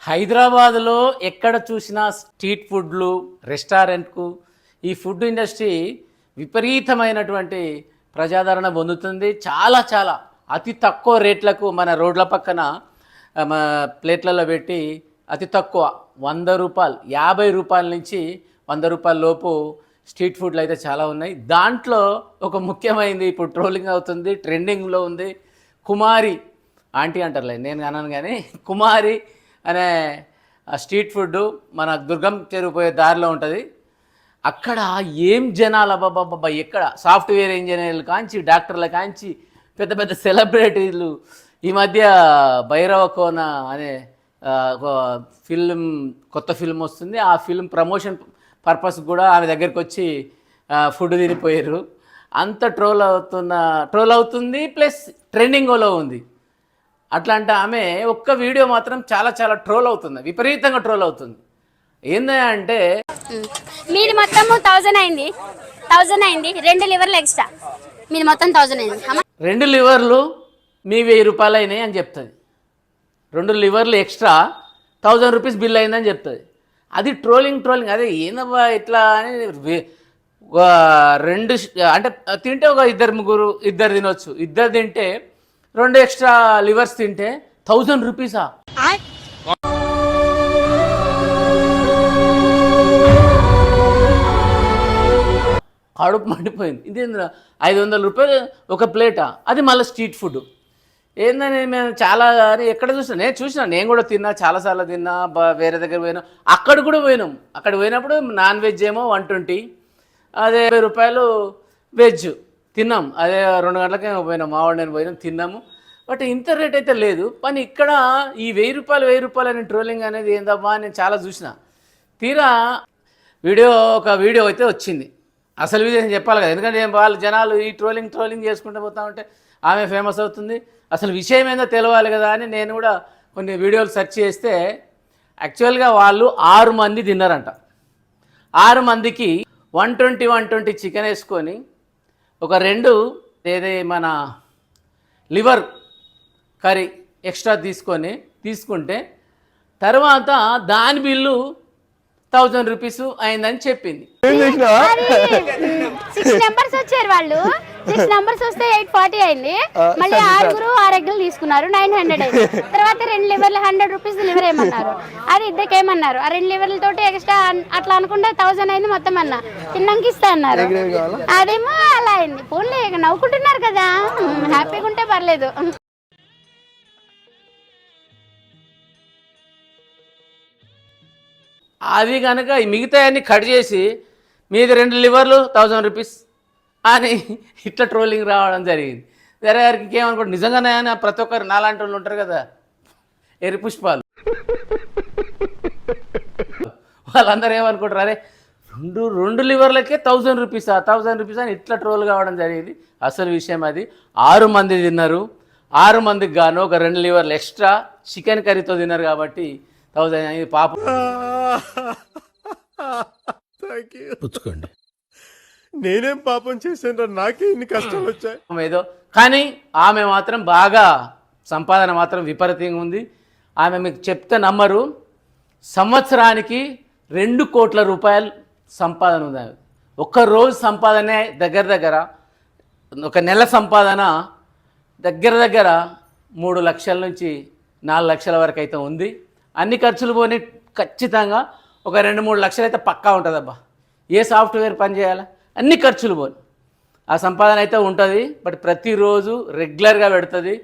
హైదరాబాద్లో ఎక్కడ చూసినా స్ట్రీట్ ఫుడ్లు రెస్టారెంట్కు ఈ ఫుడ్ ఇండస్ట్రీ విపరీతమైనటువంటి ప్రజాదరణ పొందుతుంది. చాలా చాలా అతి తక్కువ రేట్లకు మన రోడ్ల పక్కన ప్లేట్లలో పెట్టి అతి తక్కువ 100 రూపాయలు 50 రూపాయల నుంచి 100 రూపాయల లోపు స్ట్రీట్ ఫుడ్లు అయితే చాలా ఉన్నాయి. దాంట్లో ఒక ముఖ్యమైనది ఇప్పుడు ట్రోలింగ్ అవుతుంది, ట్రెండింగ్లో ఉంది. కుమారి ఆంటీ అంటారులే, నేను అన్నాను కానీ కుమారి అనే స్ట్రీట్ ఫుడ్ మన దుర్గం చెరువు పోయే దారిలో ఉంటుంది. అక్కడ ఏం జనాలు అబ్బాబ్బాబ్బా, ఎక్కడ సాఫ్ట్వేర్ ఇంజనీర్లు కాంచి డాక్టర్ల కాంచి పెద్ద పెద్ద సెలబ్రిటీలు. ఈ మధ్య భైరవ కోన అనే కొత్త ఫిల్మ్ వస్తుంది. ఆ ఫిల్మ్ ప్రమోషన్ పర్పస్ కూడా ఆమె దగ్గరికి వచ్చి ఫుడ్ తినిపోయారు. అంత ట్రోల్ అవుతుంది, ప్లస్ ట్రెండింగ్లో ఉంది. అట్లాంటి ఆమె ఒక్క వీడియో మాత్రం చాలా చాలా ట్రోల్ అవుతుంది, విపరీతంగా ట్రోల్ అవుతుంది. ఏంటంటే మీది మొత్తం 1000 అయింది, 2 లివర్లు ఎక్స్ట్రా, మీది మొత్తం 1000 అయింది. 2 లివర్లు మీ 1000 రూపాయలు అయినాయి అని చెప్తుంది. 2 లివర్లు ఎక్స్ట్రా 1000 రూపీస్ బిల్ అయిందని చెప్తుంది. అది ట్రోలింగ్. అదే ఏందబ్బా ఇట్లా అని 2 అంటే తింటే ఒక 2-3 తినొచ్చు. 2 తింటే 2 ఎక్స్ట్రా లివర్స్ తింటే 1000 రూపీసా? కడుపు మండిపోయింది. ఇదేంద్ర 500 రూపాయలు ఒక ప్లేటా? అది మళ్ళీ స్ట్రీట్ ఫుడ్. ఏందని మేము చాలా ఎక్కడ చూసినా నేను కూడా తిన్నా, చాలాసార్లు తిన్నా. వేరే దగ్గర పోయినా, అక్కడ కూడా పోయినాం. అక్కడ పోయినప్పుడు నాన్ వెజ్ ఏమో 120, అదే 50 రూపాయలు వెజ్ తిన్నాం. అదే 2 గంటలకే పోయినాం, మావాడు నేను పోయినాం, తిన్నాము. బట్ ఇంత రేట్ అయితే లేదు. కానీ ఇక్కడ ఈ 1000 రూపాయలు అని ట్రోలింగ్ అనేది ఏందమ్మా నేను చాలా చూసిన. తీరా ఒక వీడియో అయితే వచ్చింది. అసలు విషయం చెప్పాలి కదా, ఎందుకంటే వాళ్ళు జనాలు ఈ ట్రోలింగ్ చేసుకుంటూ పోతా ఉంటే ఆమె ఫేమస్ అవుతుంది. అసలు విషయం ఏందో తెలవాలి కదా అని నేను కూడా కొన్ని వీడియోలు సెర్చ్ చేస్తే యాక్చువల్గా వాళ్ళు 6 మంది తిన్నారంట. 6 మందికి 120 చికెన్ వేసుకొని ఒక 2 మన లివర్ కర్రీ ఎక్స్ట్రా తీసుకుంటే తర్వాత దాని బిల్లు 1000 రూపీస్ అయిందని చెప్పింది. 6 నంబర్స్ వచ్చారు వాళ్ళు. 6 నంబర్స్ వస్తే 840 అయింది. మళ్ళీ 6 ఎగ్గులు తీసుకున్నారు, 900 అయింది. తర్వాత 2 లివర్లు 100 రూపీస్ లివర్ ఏమన్నారు, అది ఇద్దరికి ఏమన్నారు. ఆ 2 లివర్లతోటి ఎక్స్ట్రా అట్లా అనుకుంటే 1000 అయింది మొత్తం అన్న. తిన్నాక ఇస్తా అన్నారు, అదేమో అలా అయింది. ఫోన్లే నవ్వుకుంటున్నారు కదా, హ్యాపీగా ఉంటే పర్లేదు. అది కనుక మిగతా అన్ని కట్ చేసి మీది 2 లివర్లు 1000 రూపీస్ అని ఇట్లా ట్రోలింగ్ రావడం జరిగింది. వేరే గారికి ఇంకేమనుకోండి, నిజంగానే అని ప్రతి ఒక్కరు నాలాంటి వాళ్ళు ఉంటారు కదా, ఎరి పుష్పాలు, వాళ్ళందరూ ఏమనుకుంటారు, అరే 2 లివర్లకే 1000 రూపీసా 1000 రూపీస్ అని ఇట్లా ట్రోల్ కావడం జరిగింది. అసలు విషయం అది. 6 మంది తిన్నారు. 6 మందికి గాను ఒక 2 లివర్లు ఎక్స్ట్రా చికెన్ కర్రీతో తిన్నారు కాబట్టి 1000 అయింది. పాపం పుచ్చుకోండి, నేనేం పాపం చేశాను, నాకే ఇన్ని కష్టాలు వచ్చాయి ఏదో. కానీ ఆమె మాత్రం బాగా సంపాదన మాత్రం విపరీతంగా ఉంది. ఆమె మీకు చెప్తే నమ్మరు, సంవత్సరానికి 2 కోట్ల రూపాయలు సంపాదన ఉంది. ఆమె ఒక్కరోజు సంపాదనే దగ్గర ఒక నెల సంపాదన దగ్గర 3 లక్షల నుంచి 4 లక్షల వరకు అయితే ఉంది. అన్ని ఖర్చులు పోని ఖచ్చితంగా ఒక 2-3 లక్షలు అయితే పక్కా ఉంటుందబ్బా. ఏ సాఫ్ట్వేర్ పని చేయాలా, అన్ని ఖర్చులు పోని ఆ సంపాదన అయితే ఉంటుంది. బట్ ప్రతిరోజు రెగ్యులర్గా పెడుతుంది.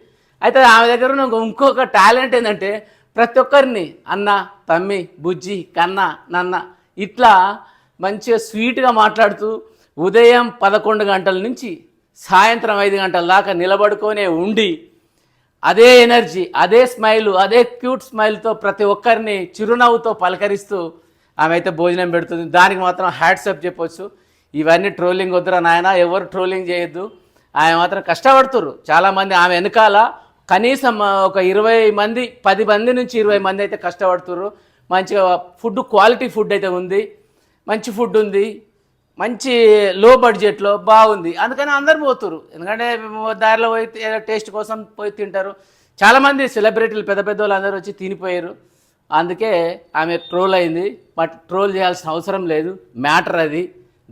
అయితే ఆమె దగ్గర ఇంకొక టాలెంట్ ఏంటంటే ప్రతి ఒక్కరిని అన్న, తమ్మి, బుజ్జి, కన్న, నన్న ఇట్లా మంచిగా స్వీట్గా మాట్లాడుతూ ఉదయం 11 గంటల నుంచి సాయంత్రం 5 గంటల దాకా నిలబడుకొనే ఉండి అదే ఎనర్జీ, అదే స్మైలు, అదే క్యూట్ స్మైల్తో ప్రతి ఒక్కరిని చిరునవ్వుతో పలకరిస్తూ ఆమె అయితే భోజనం పెడుతుంది. దానికి మాత్రం హ్యాట్సప్ చెప్పొచ్చు. ఇవన్నీ ట్రోలింగ్ వద్దురా నాయన, ఎవరు ట్రోలింగ్ చేయొద్దు. ఆమె మాత్రం కష్టపడుతుర్రు చాలామంది. ఆమె వెనకాల కనీసం ఒక 20 మంది, 10 మంది నుంచి 20 మంది అయితే కష్టపడుతుర్రు. మంచిగా ఫుడ్, క్వాలిటీ ఫుడ్ అయితే ఉంది, మంచి ఫుడ్ ఉంది, మంచి లో బడ్జెట్లో బాగుంది. అందుకని అందరు పోతురు, ఎందుకంటే దారిలో పోయి టేస్ట్ కోసం పోయి తింటారు. చాలామంది సెలబ్రిటీలు పెద్ద వాళ్ళు అందరూ వచ్చి తినిపోయారు. అందుకే ఆమె ట్రోల్ అయింది. బట్ ట్రోల్ చేయాల్సిన అవసరం లేదు, మ్యాటర్ అది.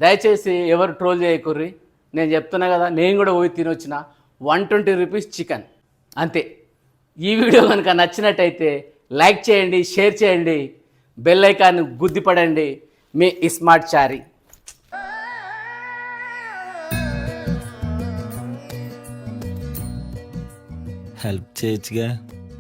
దయచేసి ఎవరు ట్రోల్ చేయకుర్రి. నేను చెప్తున్నా కదా, నేను కూడా పోయి తినొచ్చిన 120 రూపీస్ చికెన్ అంతే. ఈ వీడియో కనుక నచ్చినట్టయితే లైక్ చేయండి, షేర్ చేయండి, బెల్ ఐకాన్ గుద్దిపడండి. మీ స్మార్ట్ చారీ. హెల్ప్ చేయొచ్చుగా.